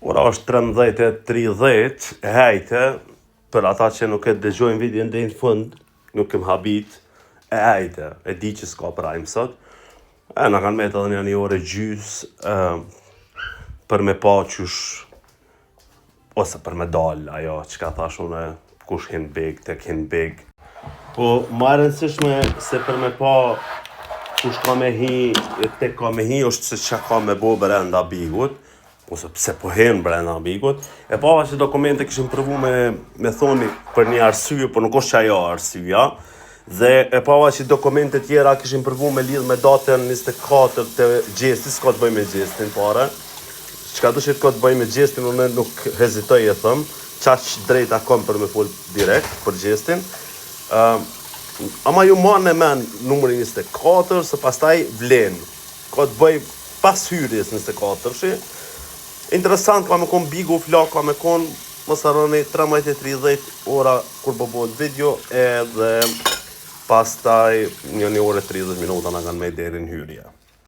Ora është 13:30 e hejte, për ata që nuk e dëgjojnë videon deri në fund, nuk kem habit, e hejte, e di që s'ka prajm sot. Na kanë metë edhe një orë gjys për me pa qysh, ose për me dal ajo që ka thash une, kush hin big, tek hin big. Po ma e rëndësishme se për me pa kush ka me hi, tek ka me hi, është se që ka me bo brenda bigut, ose pse po hen brenda bigut. E pava që dokumente kishin provu me thoni për një arsye, por nuk është që ajo arsyeja. Dhe e pava që dokumente tjera kishin provu me lidh me datën 24 të gjesti, s'ka të bëj me gjestin pare. Çka dushit ka të bëj me gjestin, unë nuk hezitoj e thëm, qaq drejta kom për me fol direkt për gjestin. Ama ju ma në men numëri 24, se pastaj vlen. Ka të bëj pas hyrjes 24, shi. Interesant, ka me kon bigu flak, ka me kon mësaroni 13:30 ora kur bëbot video, edhe pastaj një orë 30 minuta nga kanë me deri në hyrje.